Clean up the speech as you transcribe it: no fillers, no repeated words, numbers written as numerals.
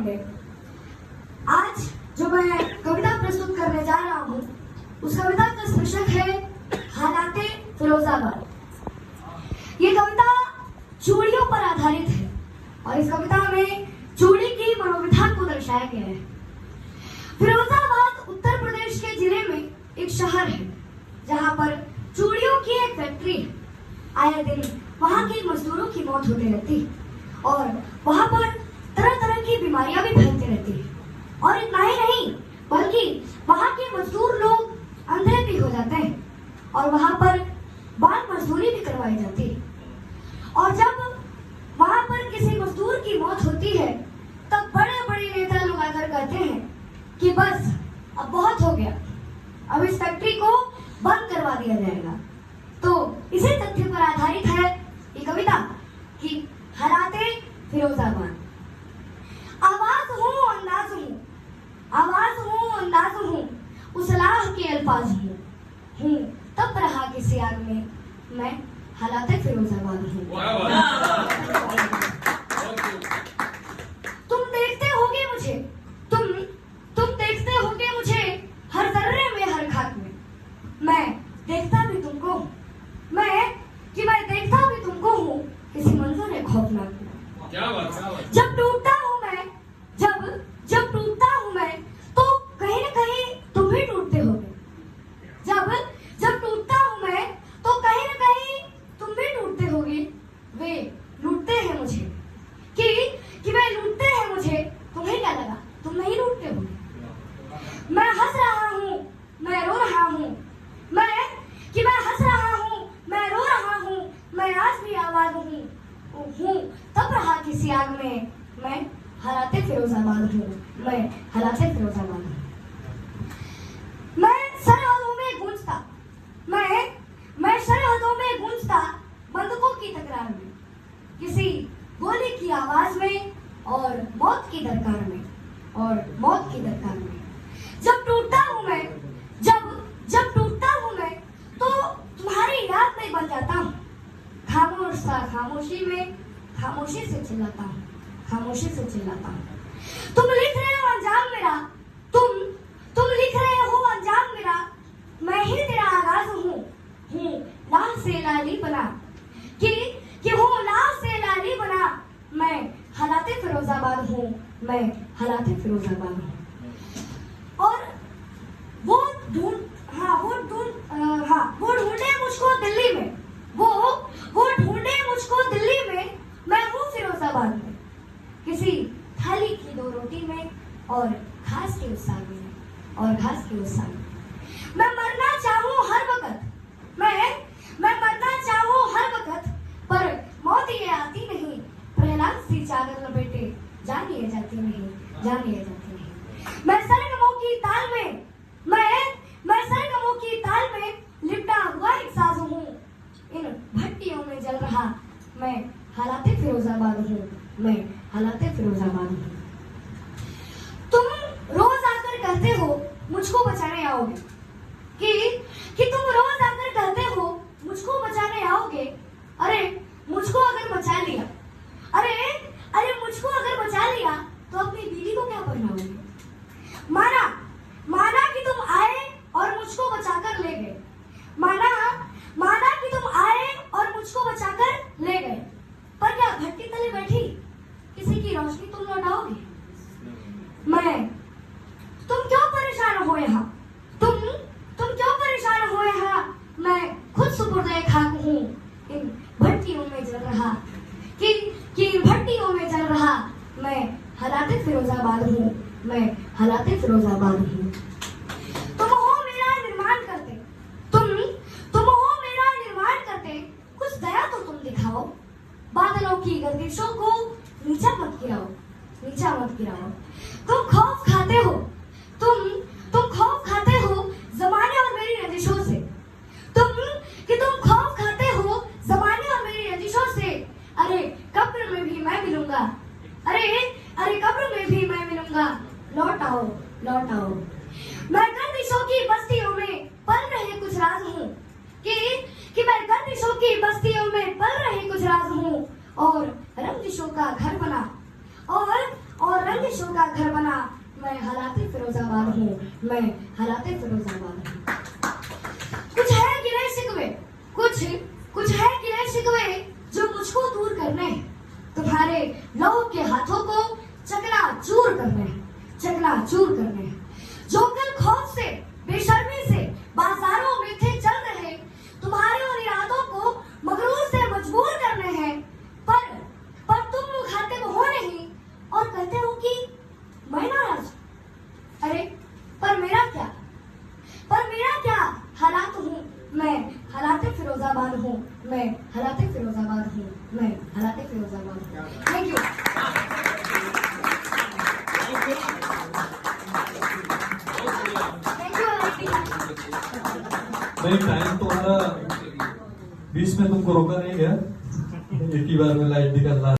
पांडे। आज जो मैं कविता प्रस्तुत करने जा रहा हूँ उस कविता का शीर्षक है हालाते फिरोजाबाद। ये कविता चूड़ियों पर आधारित है और इस कविता में चूड़ी की मनोविधा को दर्शाया गया है। फिरोजाबाद उत्तर प्रदेश के जिले में एक शहर है जहाँ पर चूड़ियों की एक फैक्ट्री है। आए दिन वहाँ के मजदूरों की मौत होती रहती है और वहाँ पर तरह तरह की बीमारियां भी फैलती रहती है। और इतना ही नहीं बल्कि वहाँ के मजदूर लोग अंधे भी हो जाते हैं और वहाँ पर बाल मजदूरी भी करवाई जाती है। और जब वहाँ पर किसी मजदूर की मौत होती है तब बड़े बड़े नेता लोग आकर कहते हैं कि बस अब बहुत हो गया, अब इस फैक्ट्री को बंद करवा दिया जाएगा। तो इसी तथ्य पर आधारित है ये कविता कि हालाते फिरोजाबाद। आवाज हूँ अंदाज हूँ, आवाज हूँ अंदाज हूँ, उसलाह के अल्फाज हूँ तब रहा किसी आग में मैं हालाते फिरोजाबाद हूँ। तुम देखते होगे मुझे, तुम देखते होगे मुझे हर जर्रे में हर खाक में। मैं देखता भी तुमको, मैं देखता भी तुमको हूँ किसी मंजर खौफनाक में। क्या बात। जब टूटता हूँ मैं, जब टूटता हूँ मैं तो कहीं न कहीं तुम भी टूटते होगे। जब टूटता हूँ मैं तो कहीं न कहीं तुम भी टूटते होगे। वे लूटते हैं मुझे कि वे लूटते हैं मुझे, तुम्हें क्या लगा तुम नहीं लूटते होगे। मैं हंस रहा हूँ, मैं रो रहा हूँ, मैं हंस रहा हूँ, मैं रो रहा हूँ, मैं आज भी आवाज हूँ तब रहा किसी आग में मैं हालाते फिरोजाबाद हूँ, मैं हालाते फिरोजाबाद हूँ। मैं सरहदों में गूंजता, मैं सरहदों में गूंजता बंदूकों की तकरार में, किसी गोली की आवाज में और मौत की दरकार में, और मौत की दरकार में। जब टूटता हूँ मैं, जब टूटता हूँ मैं तो तुम्हारी याद में बन जाता हूँ। खामोश सा खामोशी में खामोशी से चिल्लाता हूँ, खामोशी से चिल्लाता हूँ। तुम लिख रहे हो अंजाम मेरा, तुम लिख रहे हो अंजाम मेरा, मैं ही तेरा आगाज हूँ लाह से लाली बना कि हूँ लाह से लाली बना। मैं हालाते फिरोजाबाद हूँ, मैं हालाते फिरोजाबाद हूँ। और वो ढूंढे मुझको दिल्ली में, वो ढूंढे मुझको दिल्ली में, मैं हूँ फिरोजाबाद में किसी थाली की दो रोटी में और घास के उस साग में, और घास के उस साग में। मैं मरना चाहूँ हर वक्त, मैं मरना चाहूँ हर वक्त, पर मौत ये आती नहीं। प्रहलाद सी चादर लपेटे जान ये जाती नहीं, जान ये जाती नहीं। मैं सरगमों की ताल में, मैं सरगमों की ताल में लिपटा हुआ एक साज हूँ। इन भट्टियों में जल रहा मैं हालाते फिरोजाबाद हूँ, मैं हालाते फिरोजाबाद हूँ। तुम रोज आकर कहते हो मुझको बचाने आओगे, कि तुम रोज आकर कहते हो मुझको बचाने आओगे। अरे मुझको अगर बचा लिया, अरे मुझको अगर बचा लिया तो अपनी बीवी को क्या पहनाओगे। माना कि तुम आए और मुझको बचाकर ले गए, माना कि तुम आए और मुझको बचाकर ले गए, पर क्या भट्टी तले बैठी किसी की रोशनी तुम लौटाओगे। तुम क्यों परेशान हो यहाँ, तुम क्यों परेशान हो यहाँ। मैं खुद सुपुर्द खाक हूँ इन भट्टियों में जल रहा, कि इन भट्टियों में जल रहा मैं हालाते फिरोजाबाद हूँ, मैं हालाते फिरोजाबाद हूँ। तुम हो मेरा निर्माण करते, तुम हो मेरा निर्माण करते, कुछ दया तो तुम दिखाओ। बादलों की गर्दिशों को नीचा मत गिराओ, नीचा मत गिराओ। तुम खौफ खाते हो, तुम खौफ खाते हो जमाने और मेरी रंजिशों से, तुम खौफ खाते हो जमाने और मेरी रंजिशों से। अरे कब्र में भी मैं मिलूंगा, अरे कब्र में भी मैं मिलूंगा, लौट आओ, लौट आओ। मैं गर्दिशों की बस्तियों में पल रहे कुछ राज हूँ, कि मैं गर्दिशों की बस्तियों में पल रहे कुछ राज हूँ, और रंजिशों का घर बना, और रंजिशों रंजिशों का घर बना, मैं हालाते फिरोजाबाद हूँ, मैं हालाते फिरोजाबाद हूँ। कुछ है गिले शिकवे, कुछ है गिले शिकवे जो मुझको दूर करने हैं, तुम्हारे लहू के हाथों को चकनाचूर करने हैं, चकनाचूर करने हैं। जो कल खौफ से बेशर्मी से बाजारों में थे चल रहे, तुम्हारे उन इरादों को मगरूर से मजबूर करने हैं। पर तुम मुखातिब हो नहीं और कहते हो कि मैं नाराज। अरे पर मेरा क्या हालात हूँ, मैं हालाते फिरोजाबाद हूँ, मैं हालाते फिरोजाबाद हूँ, मैं हालाते फिरोजाबाद हूँ। Thank you. नहीं, टाइम तुम्हारा 20 में तुमको रोका नहीं गया, एक ही बार में लाइट निकल रहा